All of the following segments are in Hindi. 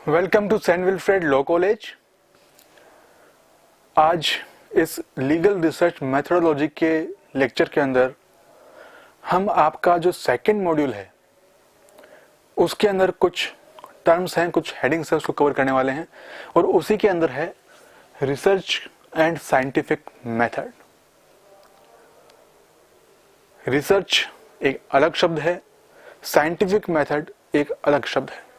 Welcome to Saint Wilfred law college. आज इस लीगल रिसर्च मेथोडोलॉजी के लेक्चर के अंदर हम आपका जो सेकंड मॉड्यूल है उसके अंदर कुछ टर्म्स हैं, कुछ हेडिंग्स हैं, उसको कवर करने वाले हैं और उसी के अंदर है research and scientific method. Research एक अलग शब्द है, साइंटिफिक मेथड एक अलग शब्द है।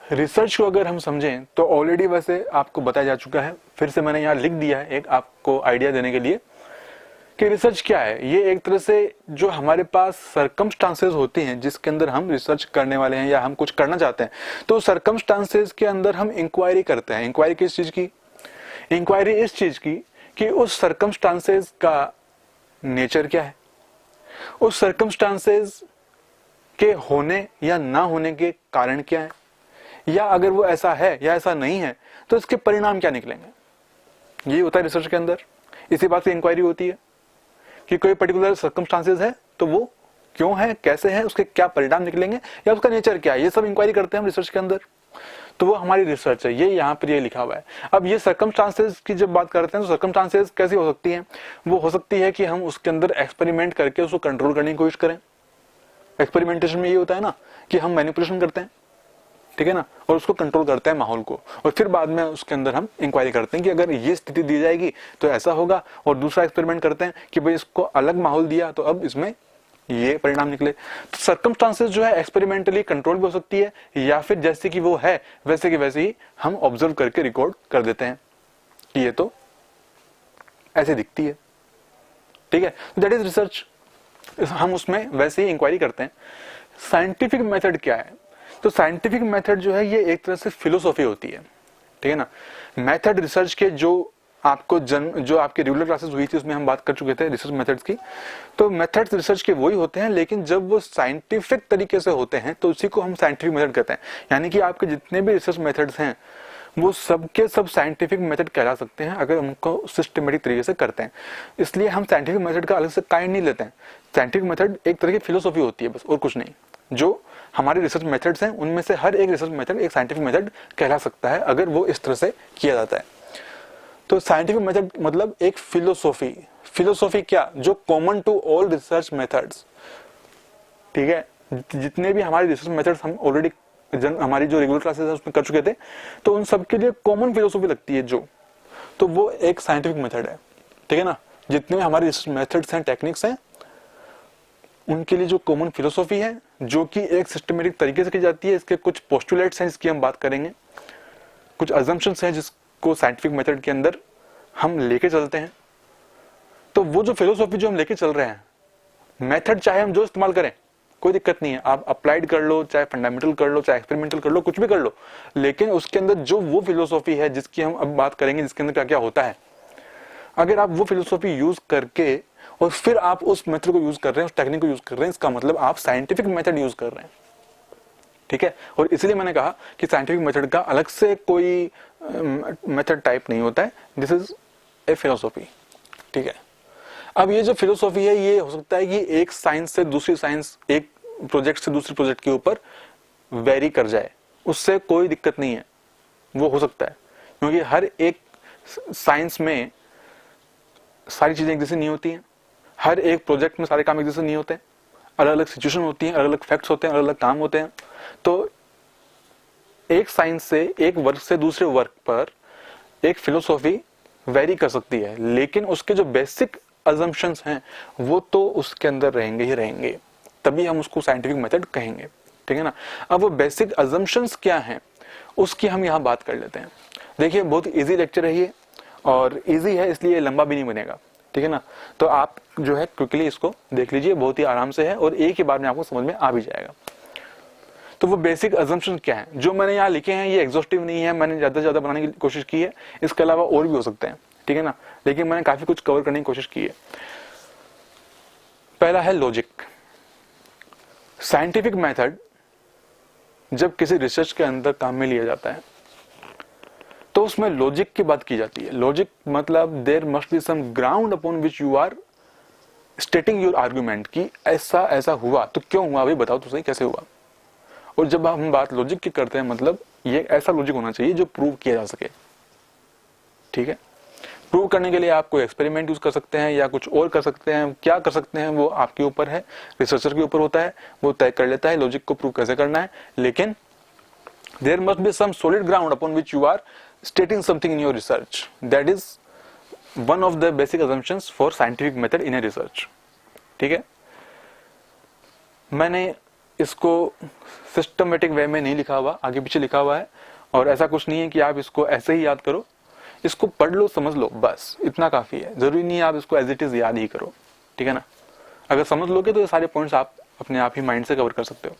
रिसर्च को अगर हम समझें तो ऑलरेडी वैसे आपको बताया जा चुका है, फिर से मैंने यहाँ लिख दिया है एक आपको आइडिया देने के लिए कि रिसर्च क्या है। ये एक तरह से जो हमारे पास सरकमस्टांसेस होती हैं जिसके अंदर हम रिसर्च करने वाले हैं या हम कुछ करना चाहते हैं, तो सरकमस्टांसेस के अंदर हम इंक्वायरी करते हैं। इंक्वायरी किस चीज की? इंक्वायरी इस चीज की कि उस सरकमस्टांसेस का नेचर क्या है, उस सरकमस्टांसेस के होने या ना होने के कारण क्या है, या अगर वो ऐसा है या ऐसा नहीं है तो इसके परिणाम क्या निकलेंगे। ये होता है रिसर्च के अंदर। इसी बात की इंक्वायरी होती है कि कोई पर्टिकुलर सर्कमस्टांसेस है तो वो क्यों है, कैसे है, उसके क्या परिणाम निकलेंगे या उसका नेचर क्या है, ये सब इंक्वायरी करते हैं हम रिसर्च के अंदर। तो वो हमारी रिसर्च है। ये यहाँ पर ये लिखा हुआ है। अब ये सर्कमस्टांसेस की जब बात करते हैं तो सर्कमस्टांसेस कैसी हो सकती है? वो हो सकती है कि हम उसके अंदर एक्सपेरिमेंट करके उसको कंट्रोल करने की कोशिश करें। एक्सपेरिमेंटेशन में ये होता है ना कि हम मैनिपुलेशन करते हैं, ठीक है ना, और उसको कंट्रोल करते हैं माहौल को, और फिर बाद में उसके अंदर हम इंक्वायरी करते हैं कि अगर ये स्थिति दी जाएगी तो ऐसा होगा, और दूसरा एक्सपेरिमेंट करते हैं कि भाई इसको अलग माहौल दिया तो अब इसमें ये परिणाम निकले। तो सर्कमस्टांसेस जो है एक्सपेरिमेंटली कंट्रोल भी हो सकती है या फिर जैसे कि वो है वैसे कि वैसे ही हम ऑब्जर्व करके रिकॉर्ड कर देते हैं कि ये तो ऐसे दिखती है, ठीक है। That is research. हम उसमें वैसे ही इंक्वायरी करते हैं। साइंटिफिक मेथड क्या है? तो साइंटिफिक मेथड जो है ये एक तरह से फिलोसॉफी होती है, ठीक है ना। मेथड रिसर्च के जो आपके रेगुलर क्लासेस हुई थी उसमें हम बात कर चुके थे रिसर्च मेथड्स की। तो मेथड्स रिसर्च के वही होते हैं, लेकिन जब वो साइंटिफिक तरीके से होते हैं तो उसी को हम साइंटिफिक मेथड कहते हैं। यानी कि आपके जितने भी रिसर्च मेथड्स हैं वो सबके सब साइंटिफिक मेथड कहला सकते हैं अगर उनको सिस्टमेटिक तरीके से करते हैं। इसलिए हम साइंटिफिक मेथड का अलग से काइंड नहीं लेते हैं। साइंटिफिक मेथड एक तरह की फिलोसॉफी होती है बस, और कुछ नहीं। जो हमारे रिसर्च मेथड्स हैं उनमें से हर एक रिसर्च मेथड एक साइंटिफिक मेथड कहला सकता है अगर वो इस तरह से किया जाता है। तो साइंटिफिक मेथड मतलब एक फिलोसॉफी। फिलोसॉफी क्या? जो common to all research methods, ठीक है। जितने भी हमारे रिसर्च मेथड्स हम ऑलरेडी हमारी जो रेगुलर क्लासेस है उसमें कर चुके थे, तो उन सबके लिए कॉमन फिलोसॉफी लगती है जो, तो वो एक साइंटिफिक मेथड है, ठीक है ना। जितने भी हमारे रिसर्च मेथड्स हैं, टेक्निक्स हैं, उनके लिए जो कॉमन फिलोसॉफी है जो कि एक सिस्टमेटिक तरीके से की जाती है। इसके कुछ पोस्टुलेट्स हैं जिसकी हम बात करेंगे, कुछ अजम्पशंस हैं जिसको साइंटिफिक मेथड के अंदर हम लेके चलते हैं। तो वो जो फिलोसॉफी जो हम लेके चल रहे हैं, मेथड चाहे हम जो इस्तेमाल करें कोई दिक्कत नहीं है, आप अप्लाइड कर लो, चाहे फंडामेंटल कर लो, चाहे एक्सपेरिमेंटल कर लो, कुछ भी कर लो, लेकिन उसके अंदर जो वो फिलोसॉफी है जिसकी हम अब बात करेंगे, जिसके अंदर क्या क्या होता है, अगर आप वो फिलोसॉफी यूज करके और फिर आप उस मेथड को यूज कर रहे हैं, उस टेक्निक को यूज कर रहे हैं, इसका मतलब आप साइंटिफिक मेथड यूज कर रहे हैं, ठीक है। और इसलिए मैंने कहा कि साइंटिफिक मेथड का अलग से कोई मेथड टाइप नहीं होता है, दिस इज ए फिलोसॉफी, ठीक है। अब ये जो फिलोसॉफी है ये हो सकता है कि एक साइंस से दूसरी साइंस, एक प्रोजेक्ट से दूसरे प्रोजेक्ट के ऊपर वेरी कर जाए, उससे कोई दिक्कत नहीं है, वो हो सकता है, क्योंकि हर एक साइंस में सारी चीजें एक जैसी नहीं होती हैं, हर एक प्रोजेक्ट में सारे काम एक जैसे नहीं होते, अलग अलग सिचुएशन होती है, अलग अलग फैक्ट्स होते हैं, अलग अलग काम होते हैं। तो एक साइंस से, एक वर्क से दूसरे वर्क पर एक फिलोसॉफी वेरी कर सकती है, लेकिन उसके जो बेसिक अजम्पशंस हैं वो तो उसके अंदर रहेंगे ही रहेंगे, तभी हम उसको साइंटिफिक मेथड कहेंगे, ठीक है ना। अब वो बेसिक अजम्पशंस क्या हैं उसकी हम यहाँ बात कर लेते हैं। देखिए बहुत इजी लेक्चर है ये, और इजी है इसलिए लंबा भी नहीं बनेगा, ठीक है ना। तो आप जो है क्विकली इसको देख लीजिए, बहुत ही आराम से है और एक ही बार में आपको समझ में आ भी जाएगा। तो वो बेसिक अजम्पशन क्या है जो मैंने यहाँ लिखे हैं, ये एग्जॉस्टिव नहीं है, मैंने ज्यादा से ज्यादा बनाने की कोशिश की है, इसके अलावा और भी हो सकते हैं, ठीक है ना, लेकिन मैंने काफी कुछ कवर करने की कोशिश की है। पहला है लॉजिक। साइंटिफिक मेथड जब किसी रिसर्च के अंदर काम में लिया जाता है तो उसमें लॉजिक की बात की जाती है। लॉजिक मतलब there must be some ground upon which you are stating your argument, कि ऐसा ऐसा हुआ तो क्यों हुआ, भाई बताओ तो सही कैसे हुआ। और जब हम बात लॉजिक की करते हैं, मतलब ये ऐसा लॉजिक होना चाहिए जो प्रूव किया जा सके। ठीक है, प्रूव करने के लिए आप कोई एक्सपेरिमेंट यूज कर सकते हैं या कुछ और कर सकते हैं, क्या कर सकते हैं वो आपके ऊपर है, रिसर्चर के ऊपर होता है, वो तय कर लेता है लॉजिक को प्रूव कैसे करना है। लेकिन there must be some solid ground upon which you are stating something in your research, that is one of the basic assumptions for scientific method in a research. ठीक है, मैंने इसको सिस्टमेटिक वे में नहीं लिखा हुआ, आगे पीछे लिखा हुआ है, और ऐसा कुछ नहीं है कि आप इसको ऐसे ही याद करो, इसको पढ़ लो, समझ लो, बस इतना काफी है। जरूरी नहीं है आप इसको एज इट इज याद ही करो। ठीक है ना, अगर समझ लोगे तो ये सारे पॉइंट्स आप अपने आप ही माइंड से कवर कर सकते हो।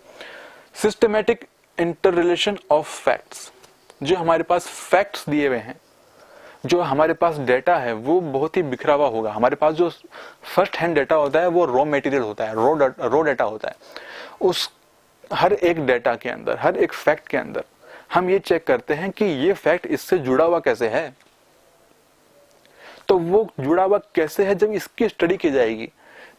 Systematic inter relation of facts, जो हमारे पास फैक्ट्स दिए हुए हैं, जो हमारे पास डेटा है वो बहुत ही बिखरा हुआ होगा। हमारे पास जो फर्स्ट हैंड डेटा होता है वो रॉ मटेरियल होता है, रॉ डेटा होता है। उस हर एक डेटा के अंदर, हर एक फैक्ट के अंदर हम ये चेक करते हैं कि ये फैक्ट इससे जुड़ा हुआ कैसे है। तो वो जुड़ा हुआ कैसे है, जब इसकी स्टडी की जाएगी,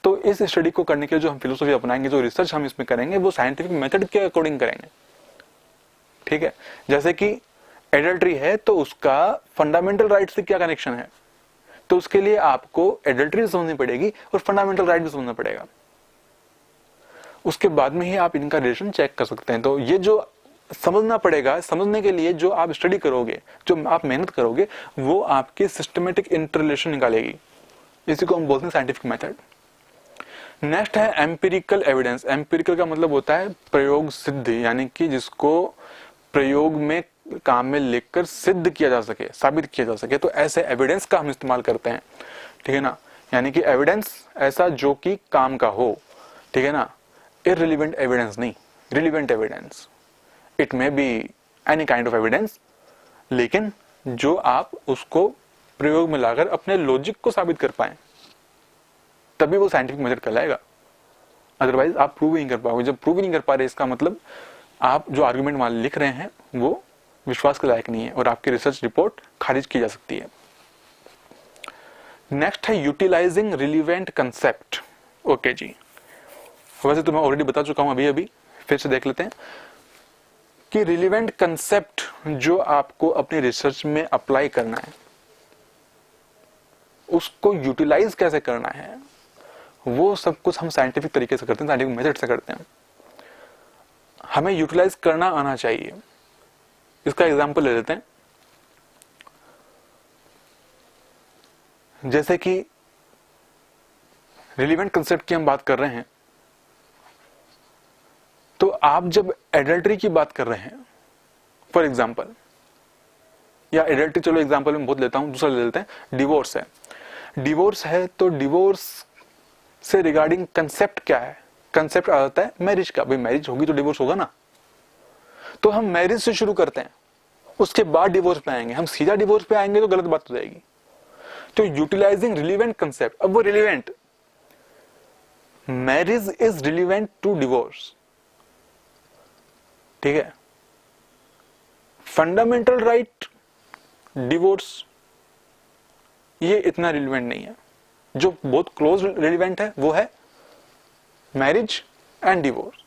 तो इस स्टडी को करने के लिए जो हम फिलोसफी अपनाएंगे, जो रिसर्च हम इसमें करेंगे, वो साइंटिफिक मेथड के अकॉर्डिंग करेंगे। ठीक है, जैसे कि एडल्ट्री है तो उसका फंडामेंटल राइट से क्या कनेक्शन है, तो उसके लिए आपको एडल्ट्री समझनी पड़ेगी और फंडामेंटल राइट भी समझना पड़ेगा। उसके बाद में ही आप इनका रिलेशन चेक कर सकते हैं। तो ये जो समझना पड़ेगा, समझने के लिए जो आप स्टडी करोगे, जो आप मेहनत करोगे, वो आपकी सिस्टमेटिक इंटररिलेशन निकालेगी। इसी को हम बोलते हैं साइंटिफिक मेथड। नेक्स्ट है एम्पिरिकल एविडेंस। एम्पिरिकल का मतलब होता है प्रयोग सिद्ध, यानी कि जिसको प्रयोग में काम में लेकर सिद्ध किया जा सके, साबित किया जा सके। तो ऐसे एविडेंस का हम इस्तेमाल करते हैं। ठीक है ना, यानी कि एविडेंस ऐसा जो कि काम का हो। ठीक है ना, इररिलेवेंट एविडेंस नहीं, relevant evidence. It may be any kind of evidence, लेकिन जो आप उसको प्रयोग में लाकर अपने लॉजिक को साबित कर पाए, तभी वो साइंटिफिक मेथड कहलाएगा। अदरवाइज आप प्रूव ही नहीं कर पाओगे। जब प्रूव ही नहीं कर पा रहे, इसका मतलब आप जो आर्गुमेंट मान लिख रहे हैं वो विश्वास के लायक नहीं है और आपकी रिसर्च रिपोर्ट खारिज की जा सकती है। नेक्स्ट है यूटिलाइजिंग रिलीवेंट कंसेप्ट। ओके जी, वैसे तो मैं ऑलरेडी बता चुका हूं, अभी फिर से देख लेते हैं कि रिलीवेंट कंसेप्ट जो आपको अपनी रिसर्च में अप्लाई करना है, उसको यूटिलाइज कैसे करना है, वो सब कुछ हम साइंटिफिक तरीके से करते हैं, साइंटिफिक मेथड से करते हैं। हमें यूटिलाइज करना आना चाहिए। इसका एग्जांपल ले लेते हैं। जैसे कि रिलेवेंट कंसेप्ट की हम बात कर रहे हैं, तो आप जब एडल्ट्री की बात कर रहे हैं, फॉर एग्जांपल, या एडल्ट्री चलो एग्जांपल में बहुत लेता हूं, दूसरा ले लेते हैं, डिवोर्स है। डिवोर्स है तो डिवोर्स से रिगार्डिंग कंसेप्ट क्या है? कंसेप्ट आ जाता है मैरिज का। भाई मैरिज होगी तो डिवोर्स होगा ना, तो हम मैरिज से शुरू करते हैं, उसके बाद डिवोर्स पे आएंगे। हम सीधा डिवोर्स पे आएंगे तो गलत बात हो जाएगी। तो यूटिलाइजिंग रिलेवेंट कंसेप्ट, अब वो relevant, marriage is relevant to divorce. ठीक है, फंडामेंटल राइट, डिवोर्स, ये इतना रिलेवेंट नहीं है। जो बहुत क्लोज रिलेवेंट है वो है मैरिज एंड डिवोर्स।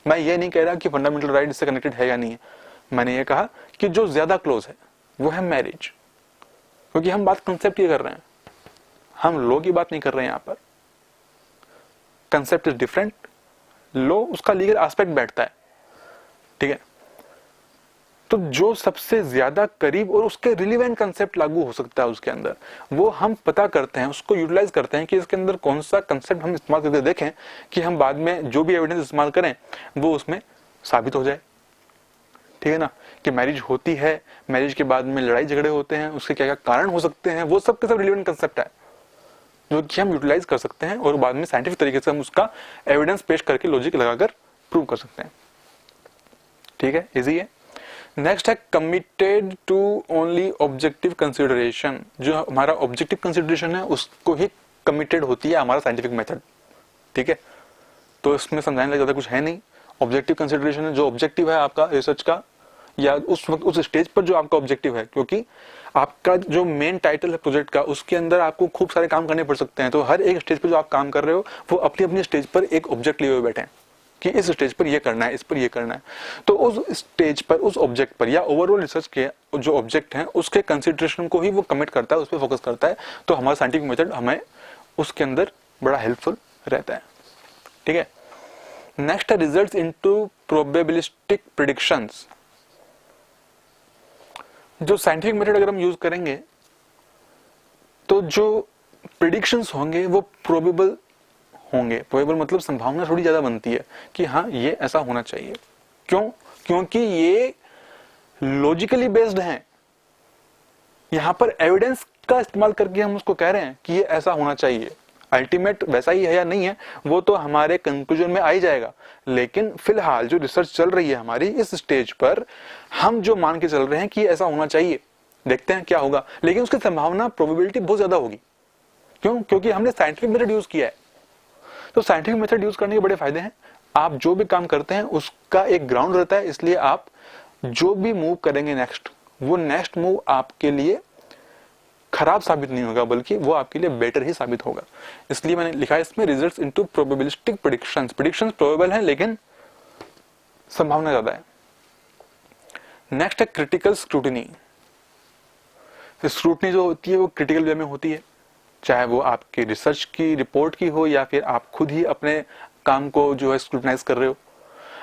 मैं ये नहीं कह रहा कि फंडामेंटल राइट इससे कनेक्टेड है या नहीं है, मैंने ये कहा कि जो ज्यादा क्लोज है वो है मैरिज, क्योंकि हम बात कंसेप्ट की कर रहे हैं, हम लॉ की बात नहीं कर रहे हैं। यहां पर कंसेप्ट इज डिफरेंट, लॉ उसका लीगल एस्पेक्ट बैठता है। ठीक है, तो जो सबसे ज्यादा करीब और उसके रिलेवेंट कंसेप्ट लागू हो सकता है उसके अंदर, वो हम पता करते हैं, उसको यूटिलाइज करते हैं कि इसके अंदर कौन सा कंसेप्ट हम इस्तेमाल करके देखें कि हम बाद में जो भी एविडेंस इस्तेमाल करें वो उसमें साबित हो जाए। ठीक है ना, कि मैरिज होती है, मैरिज के बाद में लड़ाई झगड़े होते हैं, उसके क्या क्या कारण हो सकते हैं, वो सब के सब रिलेवेंट कंसेप्ट है जो कि हम यूटिलाइज कर सकते हैं और बाद में साइंटिफिक तरीके से हम उसका एविडेंस पेश करके लॉजिक लगाकर प्रूव कर सकते हैं। ठीक है, इजी है। नेक्स्ट है committed to only objective consideration. जो हमारा ऑब्जेक्टिव कंसिडरेशन है उसको ही कमिटेड होती है हमारा साइंटिफिक मेथड। ठीक है, तो इसमें समझाने लगा ज्यादा कुछ है नहीं। ऑब्जेक्टिव कंसिडरेशन है जो ऑब्जेक्टिव है आपका रिसर्च का, या उस वक्त उस स्टेज पर जो आपका ऑब्जेक्टिव है, क्योंकि आपका जो मेन टाइटल है प्रोजेक्ट का, उसके अंदर आपको खूब सारे काम करने पड़ सकते हैं। तो हर एक स्टेज पर जो आप काम कर रहे हो वो अपनी अपनी स्टेज पर एक ऑब्जेक्ट लिए हुए बैठे हैं। कि इस स्टेज पर ये करना है, इस पर ये करना है। तो उस स्टेज पर, उस ऑब्जेक्ट पर या ओवरऑल रिसर्च के जो ऑब्जेक्ट हैं उसके कंसिडरेशन को ही वो कमिट करता है, उस पर फोकस करता है। तो हमारा साइंटिफिक मेथड हमें उसके अंदर बड़ा हेल्पफुल रहता है। ठीक है। नेक्स्ट है रिजल्ट्स इनटू प्रोबेबिलिस्टिक प्रेडिक्शंस। जो साइंटिफिक मेथड अगर हम यूज करेंगे तो जो प्रिडिक्शंस होंगे वो प्रोबेबल होंगे। प्रोबेबल मतलब संभावना थोड़ी ज्यादा बनती है कि हाँ ये ऐसा होना चाहिए। क्यों? क्योंकि ये लॉजिकली बेस्ड हैं। यहां पर एविडेंस का इस्तेमाल करके हम उसको कह रहे हैं कि ये ऐसा होना चाहिए। अल्टीमेट वैसा ही है या नहीं है वो तो हमारे कंक्लूजन में आ ही जाएगा, लेकिन फिलहाल जो रिसर्च चल रही है हमारी इस स्टेज पर, हम जो मान के चल रहे हैं कि ऐसा होना चाहिए, देखते हैं क्या होगा। लेकिन उसकी संभावना, प्रोबेबिलिटी बहुत ज्यादा होगी। क्यों? क्योंकि हमने साइंटिफिक मेथड यूज किया है। तो साइंटिफिक मेथड यूज करने के बड़े फायदे हैं। आप जो भी काम करते हैं उसका एक ग्राउंड रहता है, इसलिए आप जो भी मूव करेंगे नेक्स्ट, वो नेक्स्ट मूव आपके लिए खराब साबित नहीं होगा, बल्कि वो आपके लिए बेटर ही साबित होगा। इसलिए मैंने लिखा है इसमें results into probabilistic predictions. Predictions probable हैं लेकिन संभावना ज्यादा है। नेक्स्ट है क्रिटिकल स्क्रूटिनी। स्क्रूटनी जो होती है वो क्रिटिकल वे में होती है, चाहे वो आपकी रिसर्च की रिपोर्ट की हो या फिर आप खुद ही अपने काम को जो है स्क्रूटनाइज कर रहे हो।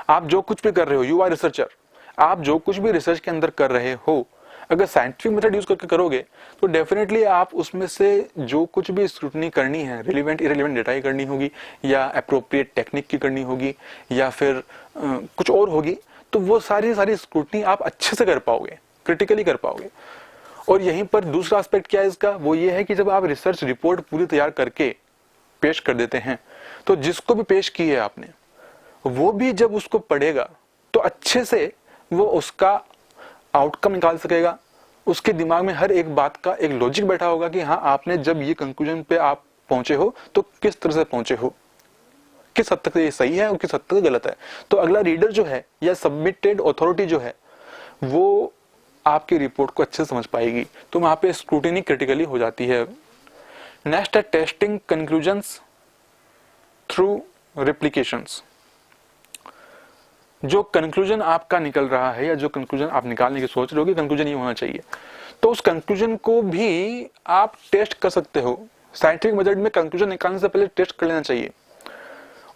आप जो कुछ भी कर रहे हो, यू आर रिसर्चर, आप जो कुछ भी रिसर्च के अंदर कर रहे हो, अगर साइंटिफिक मेथड यूज करके करोगे तो डेफिनेटली आप उसमें से जो कुछ भी स्क्रूटनी करनी है, रिलेवेंट इरेलीवेंट डेटा की करनी होगी या अप्रोप्रिएट टेक्निक की करनी होगी या फिर कुछ और होगी, तो वो सारी स्क्रूटनी आप अच्छे से कर पाओगे, क्रिटिकली कर पाओगे। और यहीं पर दूसरा एस्पेक्ट क्या है इसका, वो ये है कि जब आप रिसर्च रिपोर्ट पूरी तैयार करके पेश कर देते हैं तो जिसको भी पेश की है आपने, वो भी जब उसको पढ़ेगा तो अच्छे से वो उसका आउटकम निकाल सकेगा। उसके दिमाग में हर एक बात का एक लॉजिक बैठा होगा कि हाँ आपने जब ये कंक्लूजन पे आप पहुंचे हो तो किस तरह से पहुंचे हो, किस हद तक ये सही है और किस हद तक गलत है। तो अगला रीडर जो है या सबमिटेड अथॉरिटी जो है वो आपकी रिपोर्ट को अच्छे से समझ पाएगी। तो वहां पे स्क्रूटिनी क्रिटिकली हो जाती है। नेक्स्ट है टेस्टिंग कंक्लूजन्स थ्रू रिप्लिकेशंस। जो कंक्लूजन आपका निकल रहा है या जो कंक्लूजन आप निकालने की सोच रहे हो कि कंक्लूजन ये होना चाहिए, तो उस कंक्लूजन को भी आप टेस्ट कर सकते हो। साइंटिफिक मेथड में कंक्लूजन निकालने से पहले टेस्ट कर लेना चाहिए।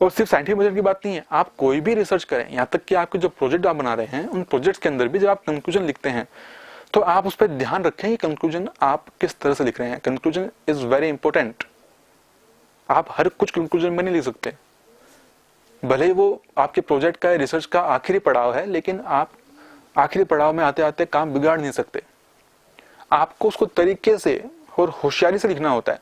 और सिर्फ साइंटिफिक मेथड की बात नहीं है, आप कोई भी रिसर्च करें, यहाँ तक कि आपके जो प्रोजेक्ट आप बना रहे हैं उन प्रोजेक्ट्स के अंदर भी जब आप कंक्लूजन लिखते हैं तो आप उस पर ध्यान रखें कि कंक्लूजन आप किस तरह से लिख रहे हैं। Conclusion is very important. आप हर कुछ कंक्लूजन में नहीं लिख सकते, भले वो आपके प्रोजेक्ट का रिसर्च का आखिरी पड़ाव है, लेकिन आप आखिरी पड़ाव में आते आते काम बिगाड़ नहीं सकते। आपको उसको तरीके से और होशियारी से लिखना होता है।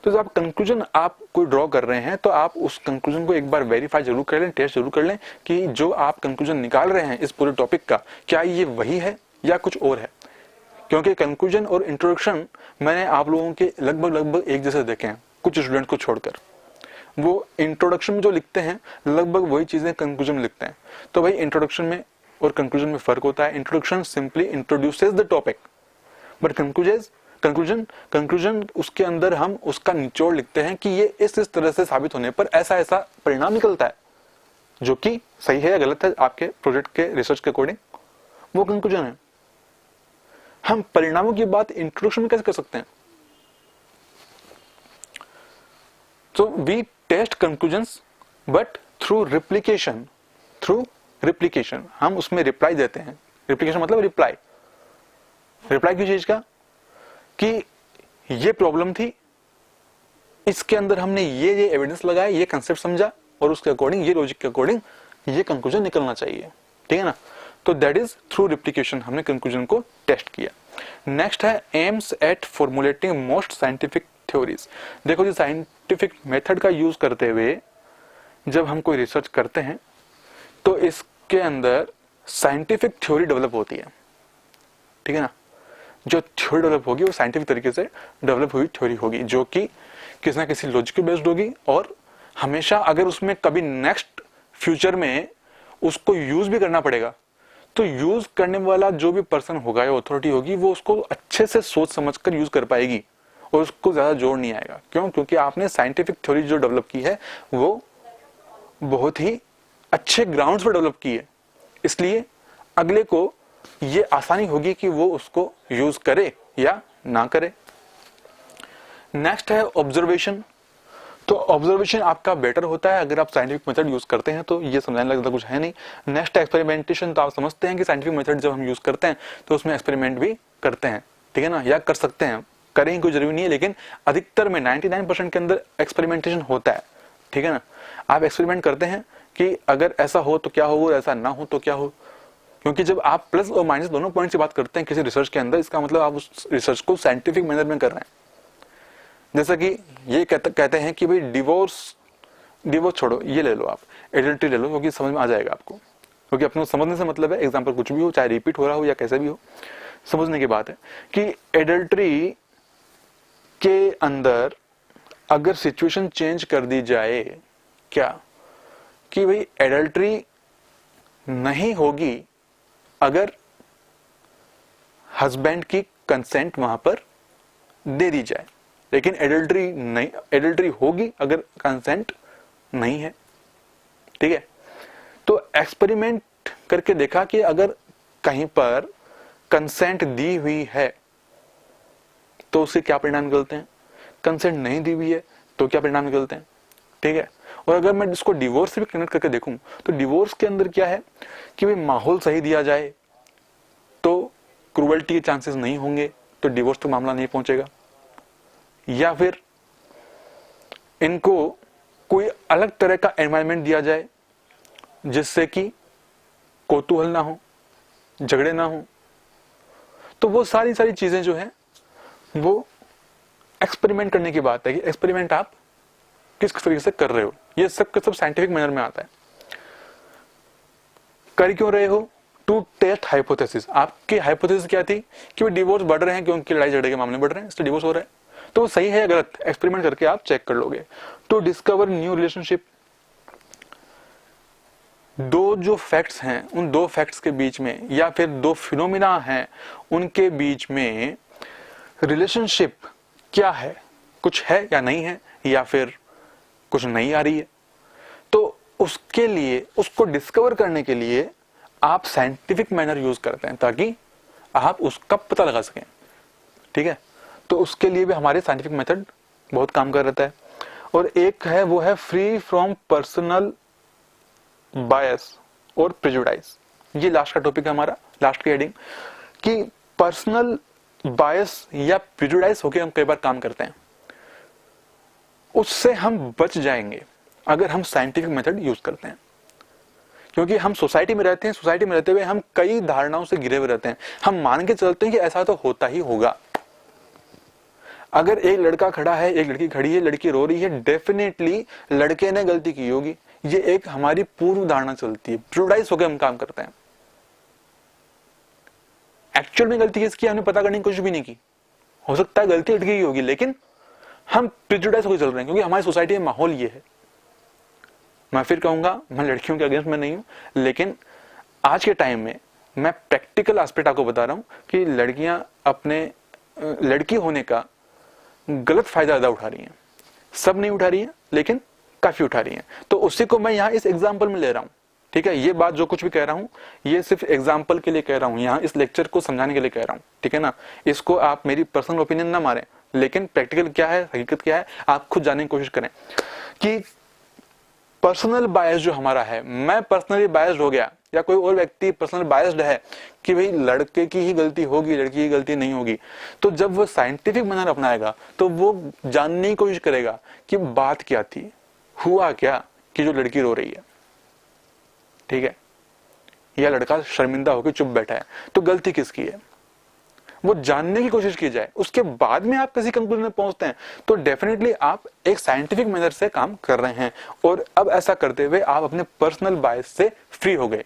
तो जब आप कंक्लूजन आप कोई ड्रॉ कर रहे हैं तो आप उस कंक्लूजन को एक बार वेरीफाई जरूर कर लें, टेस्ट जरूर कर लें कि जो आप कंक्लूजन निकाल रहे हैं इस पूरे टॉपिक का, क्या ये वही है या कुछ और है। क्योंकि कंक्लूजन और इंट्रोडक्शन मैंने आप लोगों के लगभग एक जैसे देखे हैं, कुछ स्टूडेंट को छोड़कर। वो इंट्रोडक्शन में जो लिखते हैं लगभग वही चीजें कंक्लूजन में लिखते हैं। तो भाई इंट्रोडक्शन में और कंक्लूजन में फर्क होता है। Introduction simply introduces the topic, but conclusion उसके अंदर हम उसका निचोड़ लिखते हैं कि ये इस तरह से साबित होने पर ऐसा ऐसा परिणाम निकलता है, जो कि सही है या गलत है आपके प्रोजेक्ट के रिसर्च के अकॉर्डिंग, वो कंक्लूजन है। हम परिणामों की बात इंट्रोडक्शन में कैसे कर सकते हैं? तो we test conclusions but through replication हम उसमें रिप्लाई देते हैं। रिप्लिकेशन मतलब रिप्लाई की चीज का कि ये प्रॉब्लम थी, इसके अंदर हमने ये एविडेंस लगाया, ये कंसेप्ट समझा और उसके अकॉर्डिंग, ये लॉजिक के अकॉर्डिंग ये कंक्लूजन निकलना चाहिए। ठीक है ना? तो दैट इज थ्रू रिप्लिकेशन हमने कंक्लूजन को टेस्ट किया। नेक्स्ट है aims at formulating most scientific theories. देखो जी, साइंटिफिक मेथड का यूज करते हुए जब हम कोई रिसर्च करते हैं तो इसके अंदर साइंटिफिक थ्योरी डेवलप होती है। ठीक है ना? जो थ्योरी डेवलप होगी वो साइंटिफिक तरीके से डेवलप हुई थ्योरी होगी, जो कि किसी ना किसी लॉजिक बेस्ड होगी और हमेशा अगर उसमें कभी नेक्स्ट फ्यूचर में उसको यूज भी करना पड़ेगा तो यूज करने वाला जो भी पर्सन होगा या अथॉरिटी होगी वो उसको अच्छे से सोच समझ कर यूज कर पाएगी और उसको ज्यादा जोर नहीं आएगा। क्यों? क्योंकि आपने साइंटिफिक थ्योरी जो डेवलप की है वो बहुत ही अच्छे ग्राउंड्स पर डेवलप की है, इसलिए अगले को ये आसानी होगी कि वो उसको यूज करे या ना करे। नेक्स्ट है ऑब्जर्वेशन। तो ऑब्जर्वेशन आपका बेटर होता है अगर आप साइंटिफिक मेथड यूज करते हैं, तो ये समझाने लगता कुछ है नहीं। Next experimentation. तो आप समझते हैं कि साइंटिफिक मेथड जब हम यूज करते हैं तो उसमें एक्सपेरिमेंट भी करते हैं, ठीक है ना, या कर सकते हैं, करें कोई जरूरी नहीं है, लेकिन अधिकतर में 99% के अंदर एक्सपेरिमेंटेशन होता है, ठीक है ना। आप एक्सपेरिमेंट करते हैं कि अगर ऐसा हो तो क्या हो, ऐसा ना हो तो क्या हो, क्योंकि जब आप प्लस और माइनस दोनों पॉइंट की बात करते हैं किसी रिसर्च के अंदर, इसका मतलब आप उस रिसर्च को साइंटिफिक मैनर में कर रहे हैं। जैसा कि ये कहते हैं कि भाई डिवोर्स छोड़ो, ये ले लो आप, एडल्ट्री ले लो, क्योंकि समझ में आ जाएगा आपको, क्योंकि अपने समझने से मतलब है एग्जाम्पल कुछ भी हो, चाहे रिपीट हो रहा हो या कैसे भी हो, समझने की बात है कि एडल्ट्री के अंदर अगर सिचुएशन चेंज कर दी जाए, क्या कि भाई एडल्ट्री नहीं होगी अगर हस्बैंड की कंसेंट वहां पर दे दी जाए, लेकिन एडल्ट्री होगी अगर कंसेंट नहीं है, ठीक है। तो एक्सपेरिमेंट करके देखा कि अगर कहीं पर कंसेंट दी हुई है तो उससे क्या परिणाम निकलते हैं, कंसेंट नहीं दी हुई है तो क्या परिणाम निकलते हैं, ठीक है। और अगर मैं इसको डिवोर्स से भी कनेक्ट करके देखूं तो डिवोर्स के अंदर क्या है कि भाई माहौल सही दिया जाए तो क्रूअल्टी के चांसेस नहीं होंगे, तो डिवोर्स तो मामला नहीं पहुंचेगा, या फिर इनको कोई अलग तरह का एनवायरनमेंट दिया जाए जिससे कि कौतूहल ना हो, झगड़े ना हो, तो वो सारी चीजें जो है वो एक्सपेरिमेंट करने की बात है कि एक्सपेरिमेंट आप किस तरीके से कर रहे हो, ये सब का सब साइंटिफिक मैनर में आता है। कर क्यों रहे हो, टू टेस्ट हाइपोथेसिस। आपकी हाइपोथेसिस क्या थी कि वो डिवोर्स बढ़ रहे हैं क्योंकि लड़ाई झगड़े के मामले बढ़ रहे हैं, इसलिए डिवोर्स हो रहा है, तो सही है या गलत, एक्सपेरिमेंट करके आप चेक कर लोगे। To discover new relationship. दो जो फैक्ट्स हैं उन दो फैक्ट्स के बीच में या फिर दो फिनोमिना हैं उनके बीच में रिलेशनशिप क्या है, कुछ है या नहीं है, या फिर कुछ नहीं आ रही है, तो उसके लिए उसको डिस्कवर करने के लिए आप साइंटिफिक मैनर यूज करते हैं ताकि आप उसका पता लगा सकें, ठीक है। तो उसके लिए भी हमारे साइंटिफिक मेथड बहुत काम कर रहता है। और एक है वो है फ्री फ्रॉम पर्सनल बायस और प्रेजुडाइज। ये लास्ट का टॉपिक है हमारा, लास्ट की हेडिंग, कि पर्सनल बायस या प्रेजुडाइज होकर हम कई बार काम करते हैं, उससे हम बच जाएंगे अगर हम साइंटिफिक मेथड यूज करते हैं। क्योंकि हम सोसाइटी में रहते हैं, सोसाइटी में रहते हुए हम कई धारणाओं से घिरे हुए रहते हैं, हम मान के चलते हैं कि ऐसा तो होता ही होगा। अगर एक लड़का खड़ा है, एक लड़की खड़ी है, लड़की रो रही है, डेफिनेटली लड़के ने गलती की होगी, ये एक हमारी पूर्व धारणा चलती है, प्रेजुडाइज होकर हम काम करते हैं। एक्चुअल में गलती किसकी हमने पता करने की कोशिश भी नहीं की, हो सकता है गलती लड़की की होगी, लेकिन हम प्रेजुडाइज होकर चल रहे हैं क्योंकि हमारी सोसाइटी में माहौल ये है। मैं फिर कहूंगा, मैं लड़कियों के अगेंस्ट में नहीं हूं, लेकिन आज के टाइम में मैं प्रैक्टिकल एस्पेक्ट आपको बता रहा हूं कि लड़कियां अपने लड़की होने का गलत फायदा ज्यादा उठा रही हैं। सब नहीं उठा रही हैं, लेकिन काफी उठा रही हैं। तो उसी को मैं यहां इस एग्जाम्पल में ले रहा हूं, ठीक है। ये बात जो कुछ भी कह रहा हूं ये सिर्फ एग्जाम्पल के लिए कह रहा हूं, यहां इस लेक्चर को समझाने के लिए कह रहा हूं, ठीक है ना। इसको आप मेरी पर्सनल ओपिनियन ना मारें, लेकिन प्रैक्टिकल क्या है, हकीकत क्या है, आप खुद जानने की कोशिश करें कि पर्सनल बायस जो हमारा है, मैं पर्सनली बायस्ड हो गया या कोई और व्यक्ति पर्सनल बायस्ड है कि भाई लड़के की ही गलती होगी, लड़की की गलती नहीं होगी, तो जब वो साइंटिफिक मैनर अपनाएगा तो वो जानने की कोशिश करेगा कि बात क्या थी, हुआ क्या कि जो लड़की रो रही है, ठीक है, या लड़का शर्मिंदा होकर चुप बैठा है, तो गलती किसकी है, वो जानने की कोशिश की जाए। उसके बाद में आप किसी कंक्लूजन में पहुंचते हैं तो डेफिनेटली आप एक साइंटिफिक मेथड से काम कर रहे हैं, और अब ऐसा करते हुए आप अपने पर्सनल बायस से फ्री हो गए,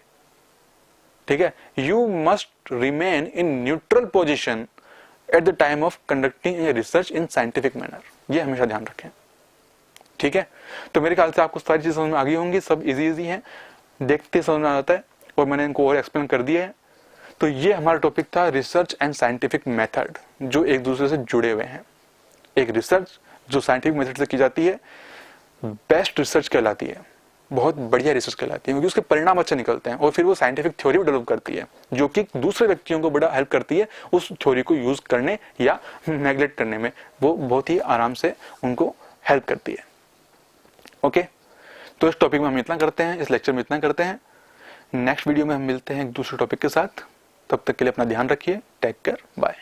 ठीक है। You must remain in neutral position at the time of conducting a research in scientific manner, ये हमेशा ध्यान रखें, ठीक है। तो मेरे ख्याल से आपको सारी चीज समझ में आ गई होंगी, सब इजी है, देखते समझ में आ जाता है, और मैंने इनको और एक्सप्लेन कर दिया है। तो ये हमारा टॉपिक था रिसर्च एंड साइंटिफिक मेथड, जो एक दूसरे से जुड़े हुए हैं। एक रिसर्च जो साइंटिफिक मेथड से की जाती है बेस्ट रिसर्च कहलाती है, बहुत बढ़िया रिसर्च कहलाती है, क्योंकि उसके परिणाम अच्छे निकलते हैं और फिर वो साइंटिफिक थ्योरी भी डेवलप करती है जो कि दूसरे व्यक्तियों को बड़ा हेल्प करती है उस थ्योरी को यूज करने या नेग्लेक्ट करने में, वो बहुत ही आराम से उनको हेल्प करती है। ओके, तो इस टॉपिक में हम इतना करते हैं, इस लेक्चर में इतना करते हैं। नेक्स्ट वीडियो में हम मिलते हैं एक दूसरे टॉपिक के साथ। तब तक के लिए अपना ध्यान रखिए। Take care, bye.